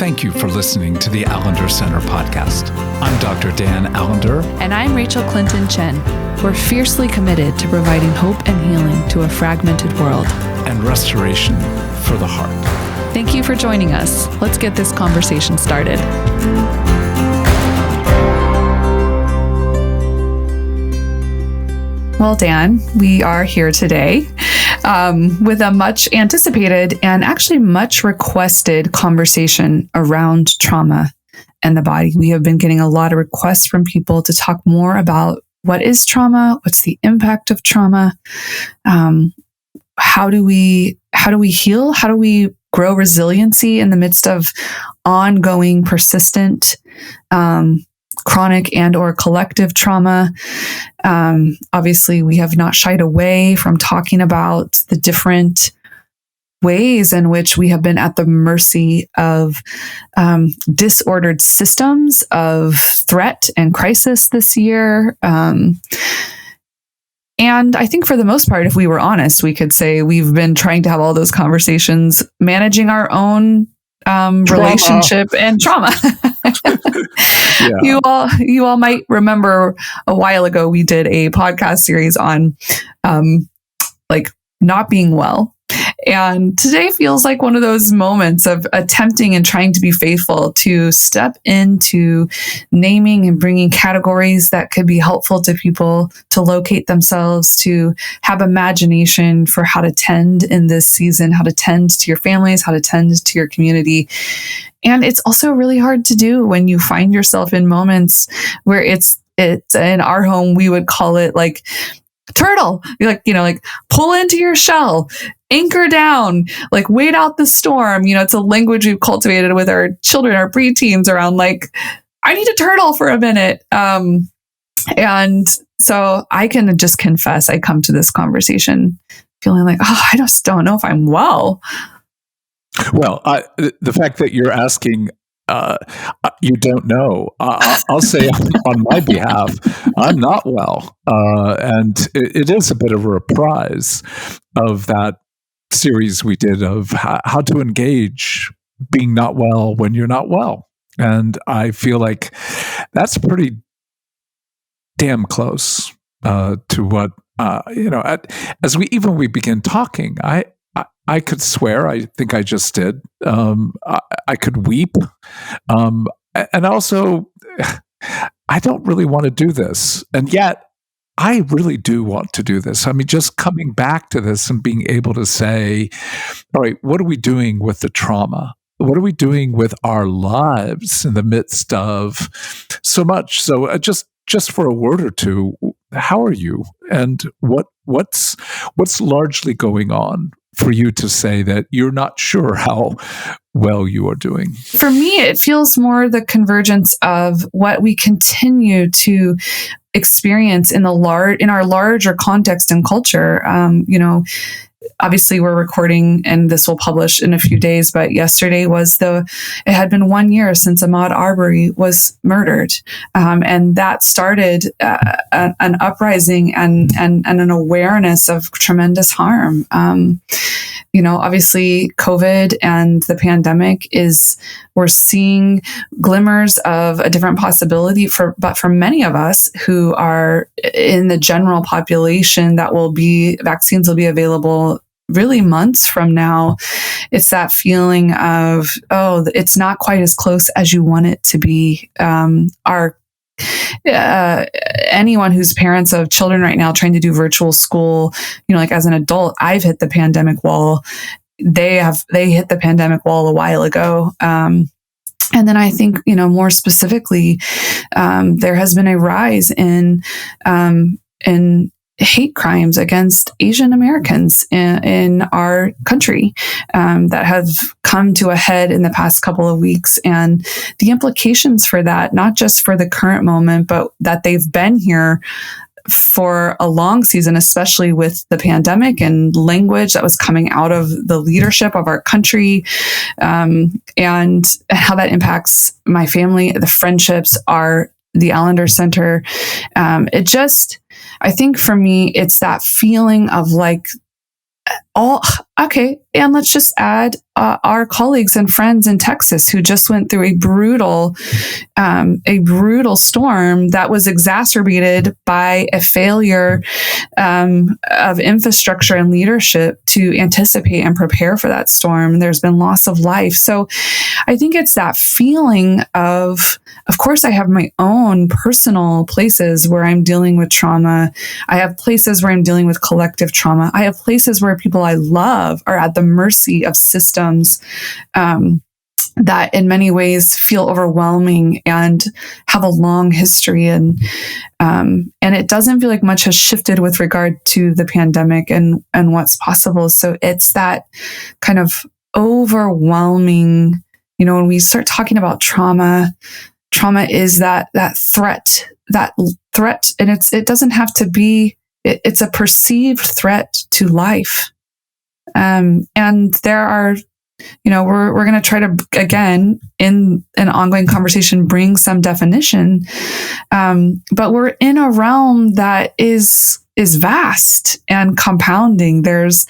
Thank you for listening to the Allender Center podcast. I'm Dr. Dan Allender. And I'm Rachel Clinton Chen. We're fiercely committed to providing hope and healing to a fragmented world. And restoration for the heart. Thank you for joining us. Let's get this conversation started. Well, Dan, we are here today with a much anticipated and actually much requested conversation around trauma and the body. We have been getting a lot of requests from people to talk more about what is trauma, what's the impact of trauma, how do we heal, how do we grow resiliency in the midst of ongoing, persistent, chronic and or collective trauma. Obviously, we have not shied away from talking about the different ways in which we have been at the mercy of disordered systems of threat and crisis this year. And I think for the most part, if we were honest, we could say we've been trying to have all those conversations, managing our own relationship and trauma. Yeah. You all might remember a while ago we did a podcast series on not being well. And today feels like one of those moments of attempting and trying to be faithful to step into naming and bringing categories that could be helpful to people to locate themselves, to have imagination for how to tend in this season, how to tend to your families, how to tend to your community. And it's also really hard to do when you find yourself in moments where it's in our home, we would call it like turtle, like pull into your shell, anchor down, like wait out the storm. It's a language we've cultivated with our children, our preteens around like, I need a turtle for a minute. And so I can just confess, I come to this conversation feeling like, I just don't know if I'm well. Well, the fact that you're asking, you don't know. I'll say on my behalf, I'm not well. And it is a bit of a reprise of that series we did of how to engage being not well when you're not well. And I feel like that's pretty damn close to what, as we begin talking, I could swear, I think I just did. I could weep. And also, I don't really want to do this. And yet, I really do want to do this. I mean, just coming back to this and being able to say, all right, what are we doing with the trauma? What are we doing with our lives in the midst of so much? So just for a word or two, how are you? And what's largely going on for you to say that you're not sure how well you are doing? For me, it feels more the convergence of what we continue to experience in our larger context and culture. Obviously we're recording and this will publish in a few days, but yesterday it had been 1 year since Ahmaud Arbery was murdered. And that started an uprising and an awareness of tremendous harm. Obviously COVID and the pandemic we're seeing glimmers of a different possibility but for many of us who are in the general population vaccines will be available really months from now. It's that feeling of, it's not quite as close as you want it to be. Anyone who's parents of children right now trying to do virtual school, as an adult, I've hit the pandemic wall. They hit the pandemic wall a while ago. And then I think, more specifically, there has been a rise in hate crimes against Asian Americans in our country that have come to a head in the past couple of weeks. And the implications for that, not just for the current moment, but that they've been here for a long season, especially with the pandemic and language that was coming out of the leadership of our country, and how that impacts my family, the friendships, the Allender Center. I think for me, it's that feeling of like all okay, and let's just add our colleagues and friends in Texas who just went through a brutal storm that was exacerbated by a failure of infrastructure and leadership to anticipate and prepare for that storm. There's been loss of life. So I think it's that feeling of course, I have my own personal places where I'm dealing with trauma. I have places where I'm dealing with collective trauma. I have places where people I love are at the mercy of systems that in many ways feel overwhelming and have a long history. And it doesn't feel like much has shifted with regard to the pandemic and what's possible. So it's that kind of overwhelming, when we start talking about trauma is that threat, and it doesn't have to be, it's a perceived threat to life. And there are, we're going to try to, again, in an ongoing conversation, bring some definition. But we're in a realm that is vast and compounding. There's,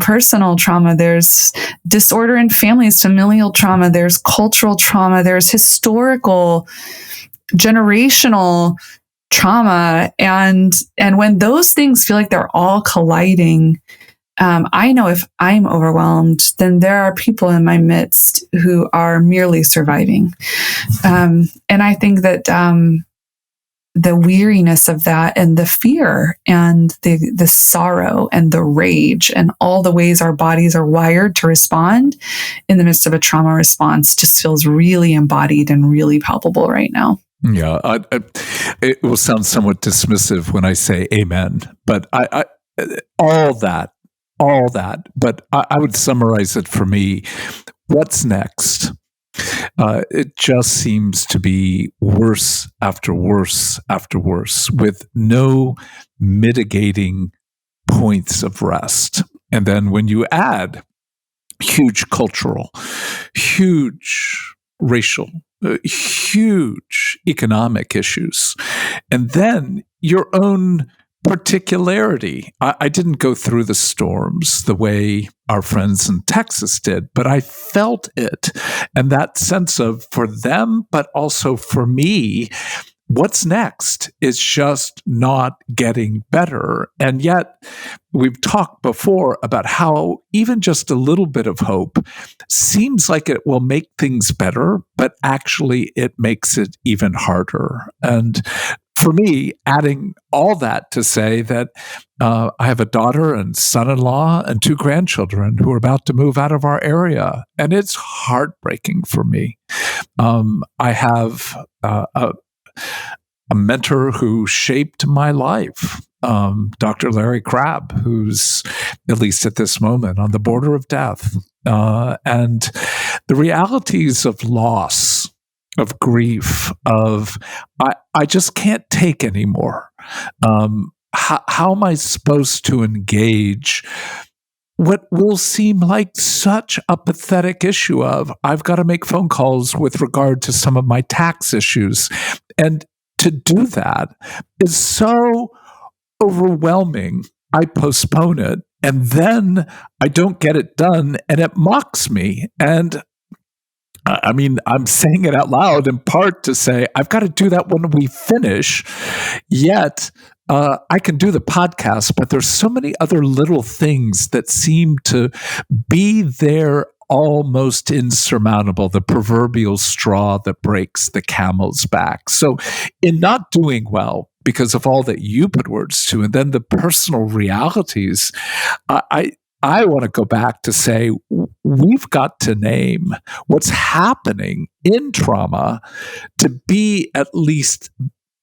personal trauma. There's disorder in families, familial trauma. There's cultural trauma. There's historical, generational trauma. And when those things feel like they're all colliding, I know if I'm overwhelmed, then there are people in my midst who are merely surviving. And I think that the weariness of that and the fear and the sorrow and the rage and all the ways our bodies are wired to respond in the midst of a trauma response just feels really embodied and really palpable right now. Yeah, it will sound somewhat dismissive when I say amen, but I all that, but I would summarize it for me. What's next? It just seems to be worse after worse after worse, with no mitigating points of rest. And then when you add huge cultural, huge racial, huge economic issues, and then your own particularity. I didn't go through the storms the way our friends in Texas did, but I felt it. And that sense of, for them, but also for me, what's next is just not getting better. And yet, we've talked before about how even just a little bit of hope seems like it will make things better, but actually it makes it even harder. And for me, adding all that to say that I have a daughter and son-in-law and 2 grandchildren who are about to move out of our area, and it's heartbreaking for me. I have a mentor who shaped my life, Dr. Larry Crabb, who's, at least at this moment, on the border of death. And the realities of loss, of grief, of I just can't take anymore. How am I supposed to engage what will seem like such a pathetic issue of, I've got to make phone calls with regard to some of my tax issues. And to do that is so overwhelming. I postpone it, and then I don't get it done, and it mocks me. And I mean, I'm saying it out loud in part to say, I've got to do that when we finish. Yet, I can do the podcast, but there's so many other little things that seem to be there almost insurmountable, the proverbial straw that breaks the camel's back. So in not doing well, because of all that you put words to, and then the personal realities, I want to go back to say, we've got to name what's happening in trauma to be at least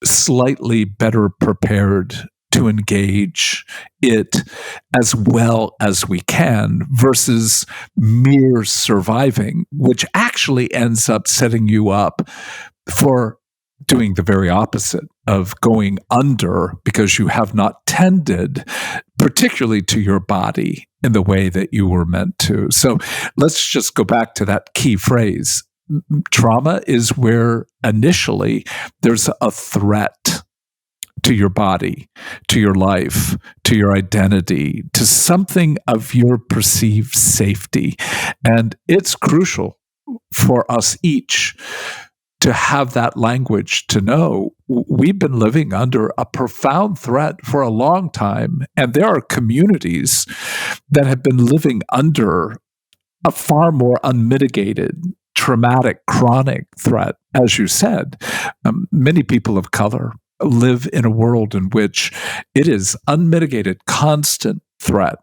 slightly better prepared to engage it as well as we can versus mere surviving, which actually ends up setting you up for doing the very opposite of going under because you have not tended particularly to your body in the way that you were meant to. So let's just go back to that key phrase. Trauma is where initially there's a threat to your body, to your life, to your identity, to something of your perceived safety. And it's crucial for us each to have that language, to know we've been living under a profound threat for a long time. And there are communities that have been living under a far more unmitigated, traumatic, chronic threat. As you said, many people of color live in a world in which it is unmitigated, constant threat.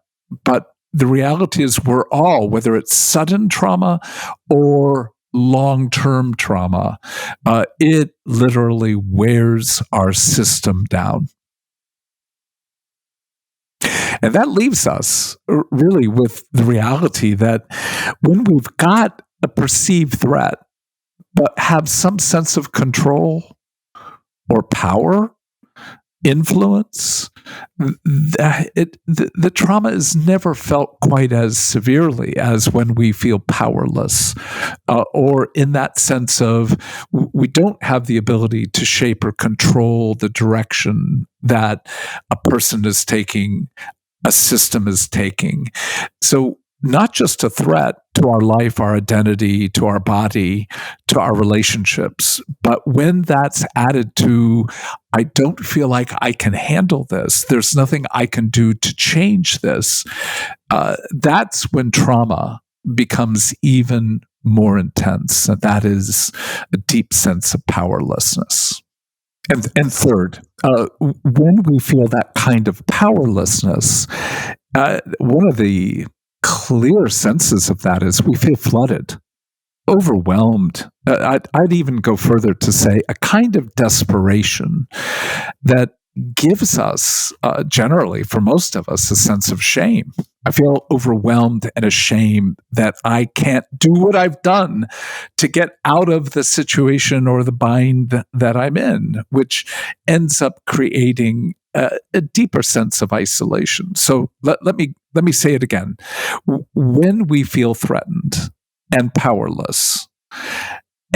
But the reality is we're all, whether it's sudden trauma or long-term trauma, it literally wears our system down. And that leaves us really with the reality that when we've got a perceived threat, but have some sense of control or power, influence, the trauma is never felt quite as severely as when we feel powerless, or in that sense of we don't have the ability to shape or control the direction that a person is taking, a system is taking. So not just a threat to our life, our identity, to our body, to our relationships, but when that's added to, I don't feel like I can handle this, there's nothing I can do to change this, that's when trauma becomes even more intense. And that is a deep sense of powerlessness. And third, when we feel that kind of powerlessness, one of the clear senses of that is we feel flooded, overwhelmed. I'd even go further to say a kind of desperation that gives us, generally, for most of us, a sense of shame. I feel overwhelmed and ashamed that I can't do what I've done to get out of the situation or the bind that I'm in, which ends up creating a deeper sense of isolation. So let me say it again. When we feel threatened and powerless,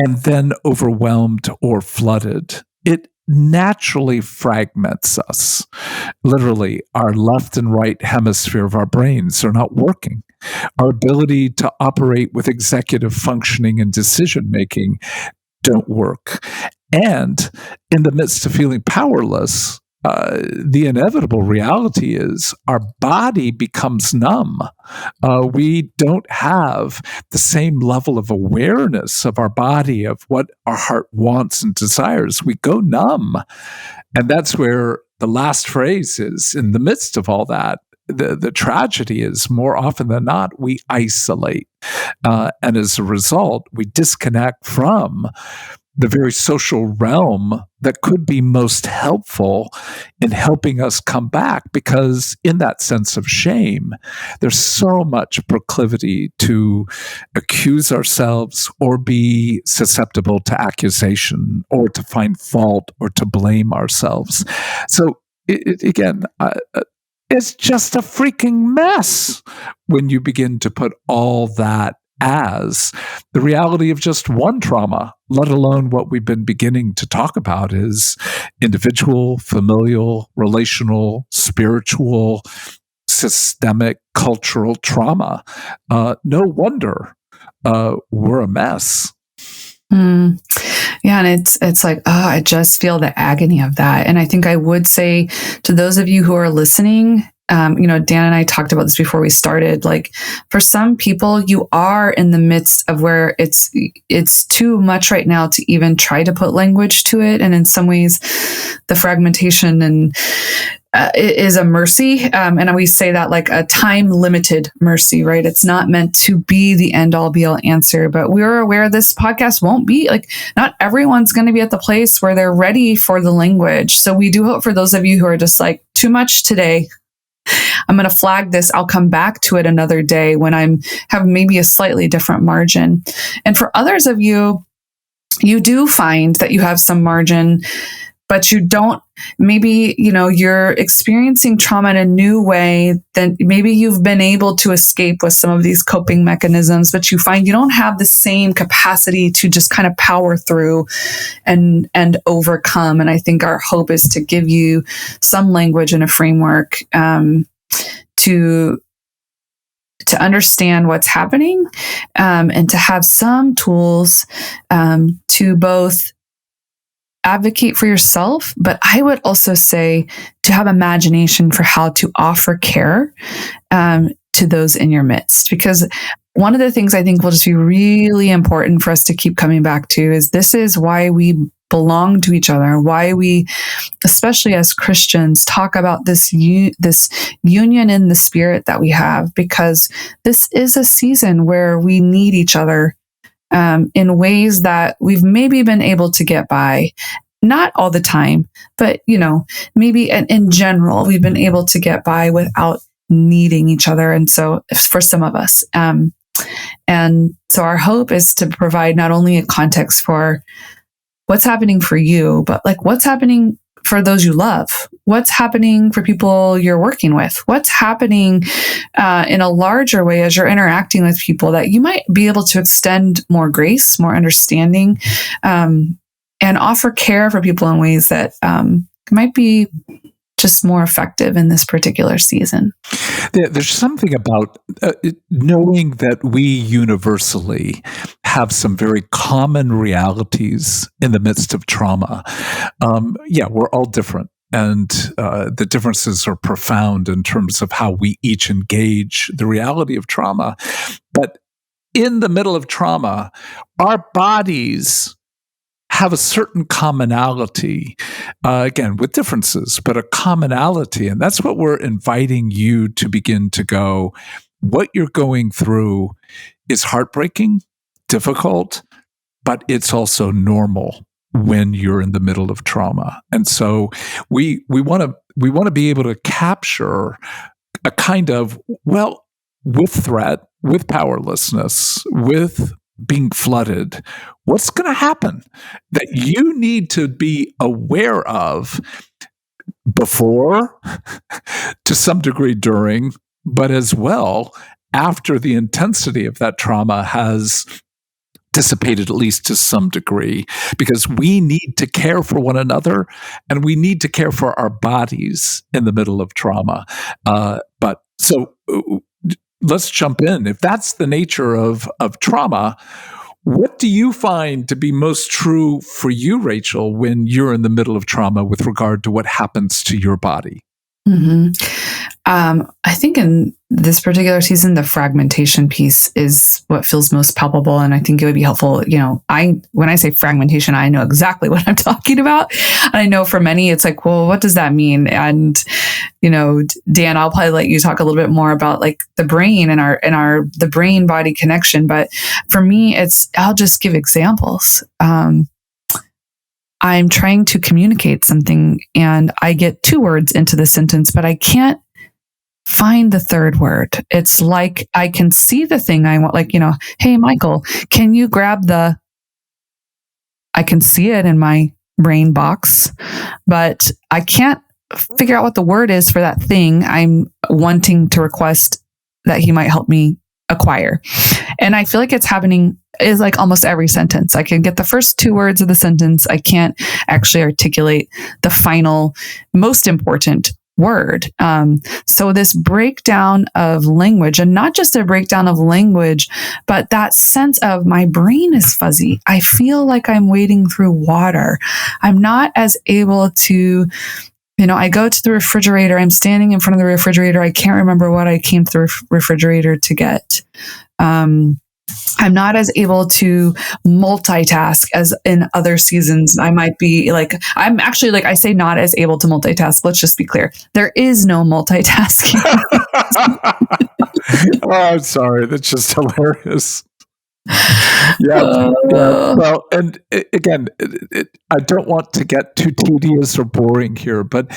and then overwhelmed or flooded, it naturally fragments us. Literally, our left and right hemisphere of our brains are not working. Our ability to operate with executive functioning and decision making don't work. And in the midst of feeling powerless, the inevitable reality is our body becomes numb. We don't have the same level of awareness of our body, of what our heart wants and desires. We go numb. And that's where the last phrase is. In the midst of all that, the tragedy is, more often than not, we isolate. And as a result, we disconnect from the very social realm that could be most helpful in helping us come back, because in that sense of shame, there's so much proclivity to accuse ourselves or be susceptible to accusation or to find fault or to blame ourselves. So again, it's just a freaking mess when you begin to put all that as the reality of just one trauma, let alone what we've been beginning to talk about is individual, familial, relational, spiritual, systemic, cultural trauma. No wonder we're a mess. Yeah, and it's like, I just feel the agony of that. And I think I would say to those of you who are listening, Dan and I talked about this before we started. Like, for some people, you are in the midst of where it's too much right now to even try to put language to it. And in some ways, the fragmentation and it is a mercy. And we say that like a time limited mercy, right? It's not meant to be the end all be all answer, but we're aware this podcast won't be like, not everyone's going to be at the place where they're ready for the language. So we do hope for those of you who are just like, too much today, I'm going to flag this. I'll come back to it another day when have maybe a slightly different margin. And for others of you, you do find that you have some margin. but you don't, maybe, you're experiencing trauma in a new way, then maybe you've been able to escape with some of these coping mechanisms, but you find you don't have the same capacity to just kind of power through and overcome. And I think our hope is to give you some language and a framework to understand what's happening, and to have some tools to both advocate for yourself, but I would also say to have imagination for how to offer care to those in your midst. Because one of the things I think will just be really important for us to keep coming back to is this is why we belong to each other, why we, especially as Christians, talk about this union in the spirit that we have, because this is a season where we need each other in ways that we've maybe been able to get by. Not all the time, but, maybe in general, we've been able to get by without needing each other. And so for some of us, and so our hope is to provide not only a context for what's happening for you, but like what's happening for those you love, what's happening for people you're working with, what's happening in a larger way as you're interacting with people, that you might be able to extend more grace, more understanding, and offer care for people in ways that might be just more effective in this particular season. There's something about knowing that we universally have some very common realities in the midst of trauma. We're all different. And the differences are profound in terms of how we each engage the reality of trauma. But in the middle of trauma, our bodies have a certain commonality, again, with differences, but a commonality. And that's what we're inviting you to begin to go. What you're going through is heartbreaking, difficult, but it's also normal when you're in the middle of trauma. And so we want to be able to capture a kind of, with threat, with powerlessness, with being flooded, what's going to happen that you need to be aware of before, to some degree during, but as well after the intensity of that trauma has dissipated, at least to some degree, because we need to care for one another and we need to care for our bodies in the middle of trauma. Let's jump in. If that's the nature of trauma, what do you find to be most true for you, Rachel, when you're in the middle of trauma with regard to what happens to your body? Mm-hmm. I think in this particular season, the fragmentation piece is what feels most palpable. And I think it would be helpful. When I say fragmentation, I know exactly what I'm talking about. And I know for many, it's like, well, what does that mean? And, Dan, I'll probably let you talk a little bit more about like the brain and the brain body connection. But for me, I'll just give examples. I'm trying to communicate something and I get 2 words into the sentence, but I can't find the third word. It's like I can see the thing I want, like, hey, Michael, can you grab I can see it in my brain box, but I can't figure out what the word is for that thing I'm wanting to request that he might help me acquire. And I feel like it's happening is like almost every sentence. I can get the first 2 words of the sentence. I can't actually articulate the final, most important word. So this breakdown of language, and not just a breakdown of language, but that sense of my brain is fuzzy. I feel like I'm wading through water. I'm not as able to, I go to the refrigerator. I'm standing in front of the refrigerator. I can't remember what I came to the refrigerator to get. I'm not as able to multitask as in other seasons. I might be like, I'm actually like, I say not as able to multitask. Let's just be clear. There is no multitasking. Oh, I'm sorry. That's just hilarious. Yeah. Well, and again, I don't want to get too tedious or boring here, but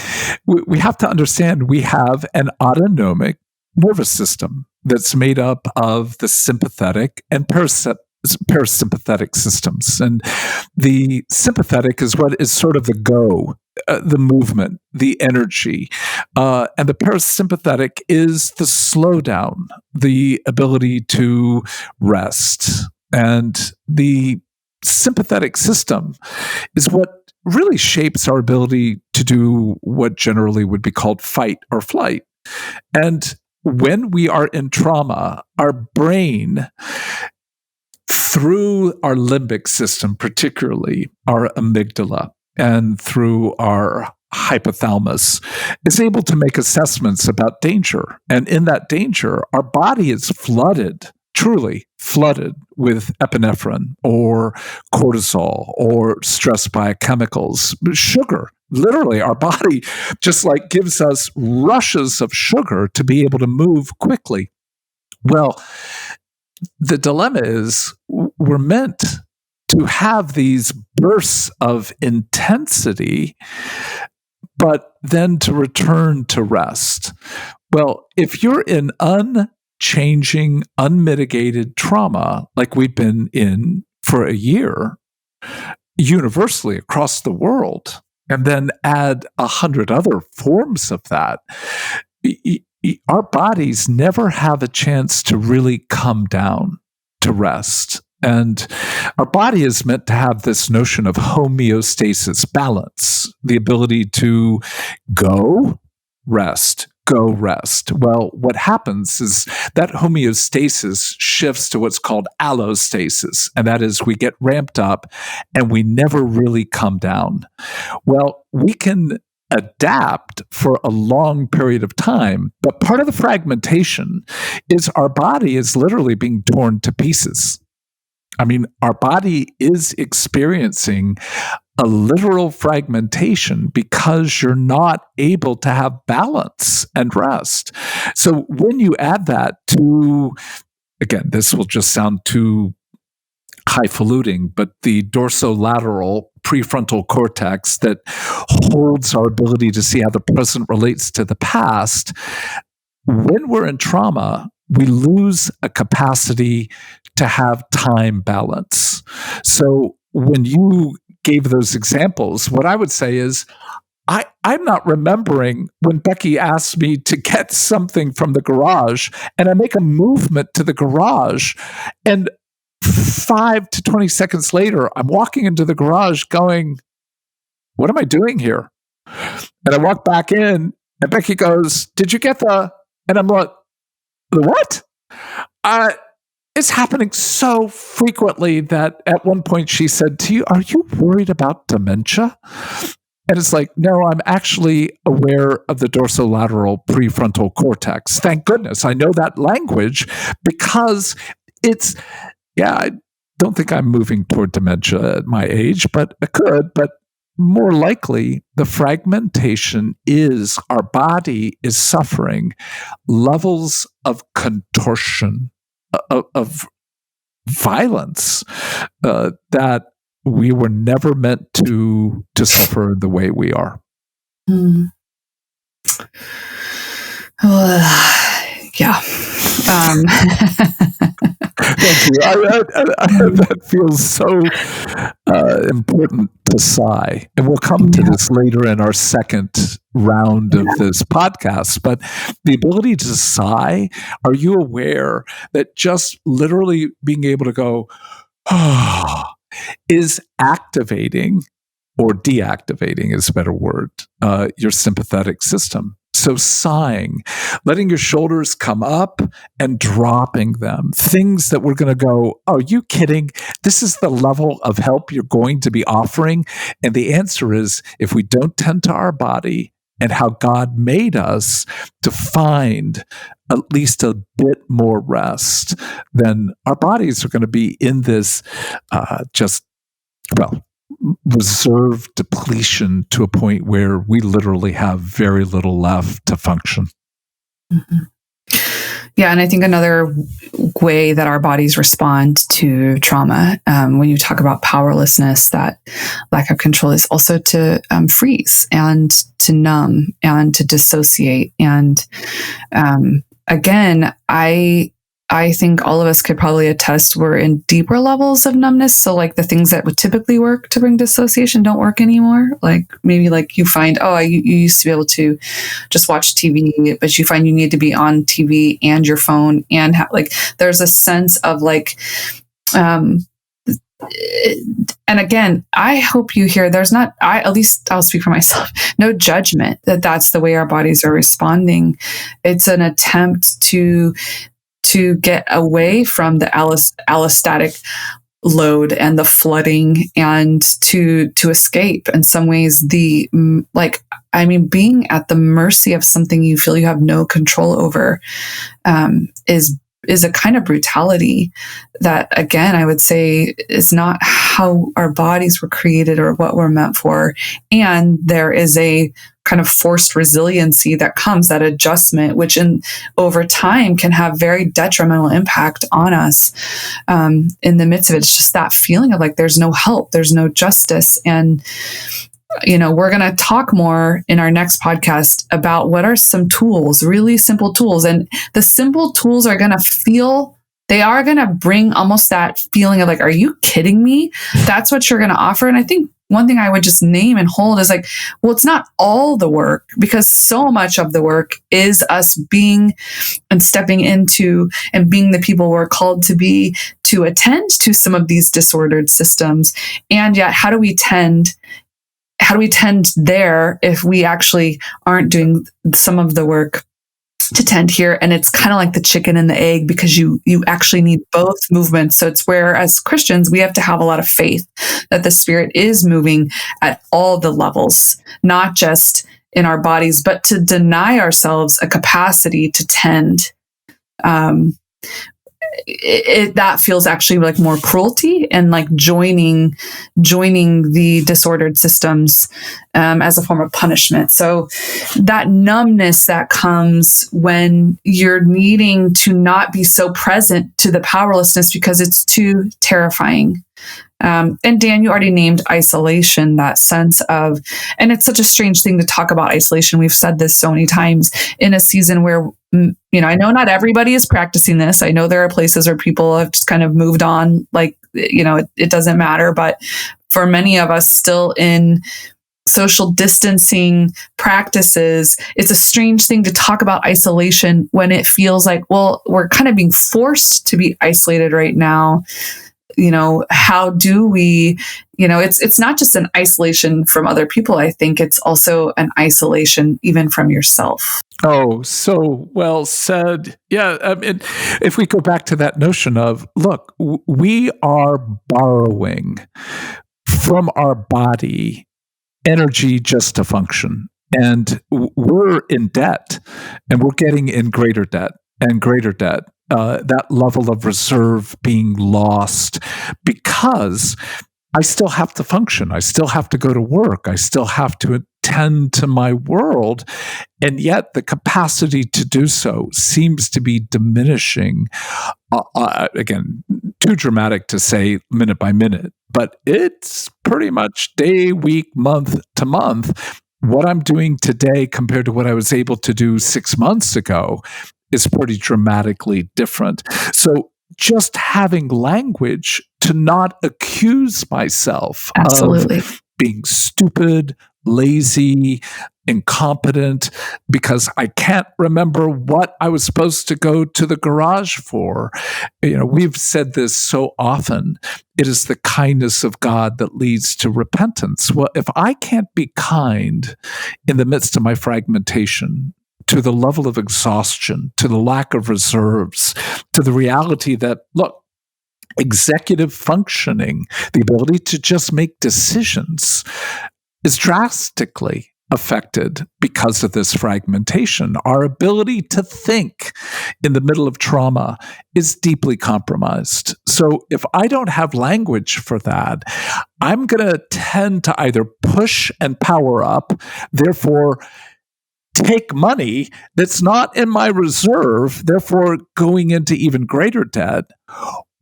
we have to understand we have an autonomic nervous system that's made up of the sympathetic and parasympathetic systems. And the sympathetic is what is sort of the go, the movement, the energy. And the parasympathetic is the slowdown, the ability to rest. And the sympathetic system is what really shapes our ability to do what generally would be called fight or flight. And when we are in trauma, our brain, through our limbic system, particularly our amygdala, and through our hypothalamus, is able to make assessments about danger. And in that danger, our body is flooded, truly flooded with epinephrine or cortisol or stress biochemicals, sugar. Literally, our body just like gives us rushes of sugar to be able to move quickly. Well, the dilemma is we're meant to have these bursts of intensity, but then to return to rest. Well, if you're in unchanging, unmitigated trauma, like we've been in for a year, universally across the world, and then add 100 other forms of that, our bodies never have a chance to really come down to rest. And our body is meant to have this notion of homeostasis, balance, the ability to go rest. Well, what happens is that homeostasis shifts to what's called allostasis, and that is we get ramped up and we never really come down. Well, we can adapt for a long period of time, but part of the fragmentation is our body is literally being torn to pieces. I mean, our body is experiencing a literal fragmentation because you're not able to have balance and rest. So when you add that to, again, this will just sound too highfalutin, but the dorsolateral prefrontal cortex that holds our ability to see how the present relates to the past, when we're in trauma, we lose a capacity to have time balance. So when you gave those examples, what I would say is, I'm not remembering when Becky asked me to get something from the garage, and I make a movement to the garage, and 5 to 20 seconds later, I'm walking into the garage going, what am I doing here? And I walk back in, and Becky goes, did you get the, and I'm like, the what? It's happening so frequently that at one point she said to you, are you worried about dementia? And it's like, no, I'm actually aware of the dorsolateral prefrontal cortex. Thank goodness I know that language, because it's, yeah, I don't think I'm moving toward dementia at my age, but I could. But more likely, the fragmentation is our body is suffering levels of contortion, of violence that we were never meant to suffer the way we are. Yeah. Thank you. That feels so important to sigh. And we'll come to this later in our second round of this podcast. But the ability to sigh, are you aware that just literally being able to go, is activating or deactivating is a better word, your sympathetic system. So sighing, letting your shoulders come up and dropping them. Things that we're going to go, oh, are you kidding? This is the level of help you're going to be offering. And the answer is, if we don't tend to our body and how God made us to find at least a bit more rest, then our bodies are going to be in this reserve depletion to a point where we literally have very little left to function. Mm-hmm. Yeah, and I think another way that our bodies respond to trauma, when you talk about powerlessness, that lack of control, is also to freeze and to numb and to dissociate. And again, I I think all of us could probably attest we're in deeper levels of numbness. So like the things that would typically work to bring dissociation don't work anymore. Like maybe like you find, you used to be able to just watch TV, but you find you need to be on TV and your phone and like there's a sense of like, and again, I hope you hear there's not, at least I'll speak for myself, no judgment that that's the way our bodies are responding. It's an attempt to get away from the allostatic load and the flooding and to escape in some ways being at the mercy of something you feel you have no control over is a kind of brutality that, again, I would say is not how our bodies were created or what we're meant for. And there is a kind of forced resiliency that comes, that adjustment, which over time can have very detrimental impact on us. In the midst of it, it's just that feeling of like, there's no help, there's no justice. And we're going to talk more in our next podcast about what are some tools, really simple tools. And the simple tools are going to bring almost that feeling of like, are you kidding me? That's what you're going to offer. And I think one thing I would just name and hold is like, well, it's not all the work, because so much of the work is us being and stepping into and being the people we're called to be, to attend to some of these disordered systems. And yet, how do we tend there if we actually aren't doing some of the work to tend here? And it's kind of like the chicken and the egg, because you actually need both movements. So it's where, as Christians, we have to have a lot of faith that the Spirit is moving at all the levels, not just in our bodies, but to deny ourselves a capacity to tend. That feels actually like more cruelty and like joining the disordered systems as a form of punishment. So that numbness that comes when you're needing to not be so present to the powerlessness because it's too terrifying. And Dan, you already named isolation, that sense of, and it's such a strange thing to talk about isolation. We've said this so many times in a season where, I know not everybody is practicing this. I know there are places where people have just kind of moved on, like, it doesn't matter. But for many of us still in social distancing practices, it's a strange thing to talk about isolation when it feels like, well, we're kind of being forced to be isolated right now. How do we, it's not just an isolation from other people. I think it's also an isolation even from yourself. Oh, so well said. Yeah. I mean, if we go back to that notion of, look, we are borrowing from our body energy just to function. And we're in debt, and we're getting in greater debt and greater debt. That level of reserve being lost because I still have to function. I still have to go to work. I still have to attend to my world. And yet the capacity to do so seems to be diminishing. Again, too dramatic to say minute by minute, but it's pretty much day, week, month to month. What I'm doing today compared to what I was able to do 6 months ago is pretty dramatically different. So just having language to not accuse myself of being stupid, lazy, incompetent, because I can't remember what I was supposed to go to the garage for. We've said this so often. It is the kindness of God that leads to repentance. Well, if I can't be kind in the midst of my fragmentation, to the level of exhaustion, to the lack of reserves, to the reality that, look, executive functioning, the ability to just make decisions, is drastically affected because of this fragmentation. Our ability to think in the middle of trauma is deeply compromised. So if I don't have language for that, I'm going to tend to either push and power up, therefore take money that's not in my reserve, therefore going into even greater debt,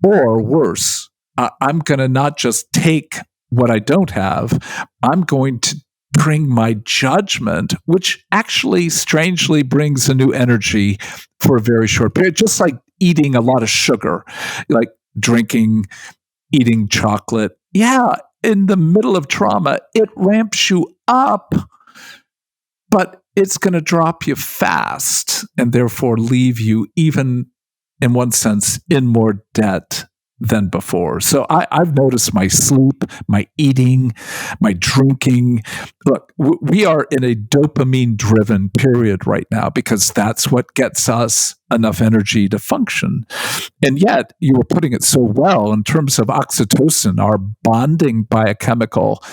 or worse, I'm going to not just take what I don't have, I'm going to bring my judgment, which actually strangely brings a new energy for a very short period. Just like eating a lot of sugar, like drinking, eating chocolate. Yeah, in the middle of trauma, it ramps you up, but it's going to drop you fast and therefore leave you, even in one sense, in more debt than before. So I've noticed my sleep, my eating, my drinking. Look, we are in a dopamine-driven period right now because that's what gets us enough energy to function. And yet, you were putting it so well in terms of oxytocin, our bonding biochemical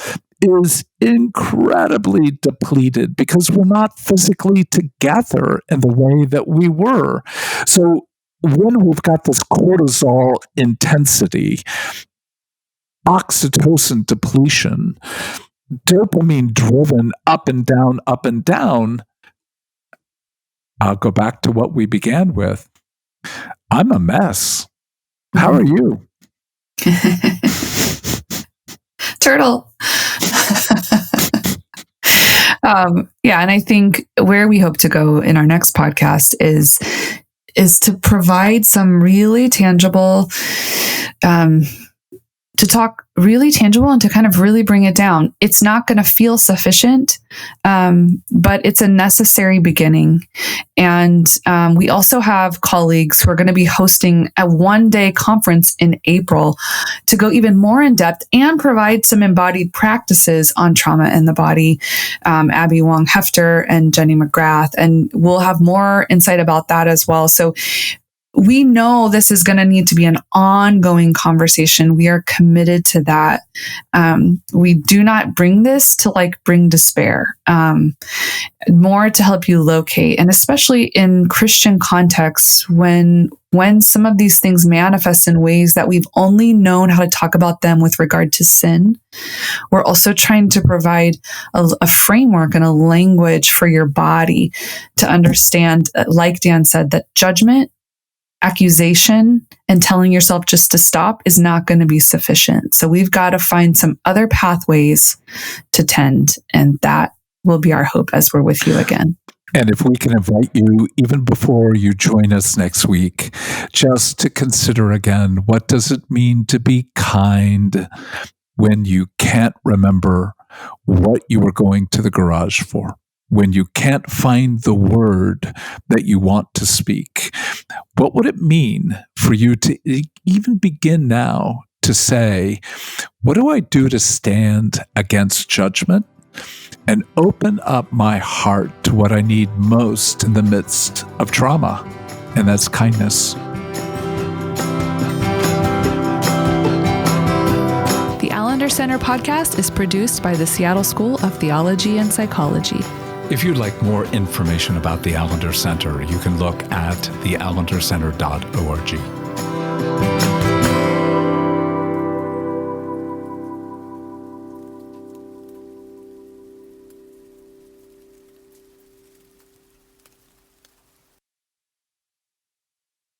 is incredibly depleted because we're not physically together in the way that we were. So when we've got this cortisol intensity, oxytocin depletion, dopamine driven up and down, I'll go back to what we began with. I'm a mess. How are you? Turtle. And I think where we hope to go in our next podcast is to provide some really tangible, to talk really tangible and to kind of really bring it down. It's not going to feel sufficient, but it's a necessary beginning. And we also have colleagues who are going to be hosting a one-day conference in April to go even more in depth and provide some embodied practices on trauma in the body. Abby Wong-Hefter and Jenny McGrath, and we'll have more insight about that as well. So we know this is going to need to be an ongoing conversation. We are committed to that. We do not bring this to bring despair, more to help you locate. And especially in Christian contexts, when some of these things manifest in ways that we've only known how to talk about them with regard to sin, we're also trying to provide a framework and a language for your body to understand, like Dan said, that judgment, accusation, and telling yourself just to stop is not going to be sufficient. So we've got to find some other pathways to tend, and that will be our hope as we're with you again. And if we can invite you, even before you join us next week, just to consider again, what does it mean to be kind when you can't remember what you were going to the garage for? When you can't find the word that you want to speak? What would it mean for you to even begin now to say, what do I do to stand against judgment and open up my heart to what I need most in the midst of trauma? And that's kindness. The Allender Center podcast is produced by the Seattle School of Theology and Psychology. If you'd like more information about the Allender Center, you can look at theallendercenter.org.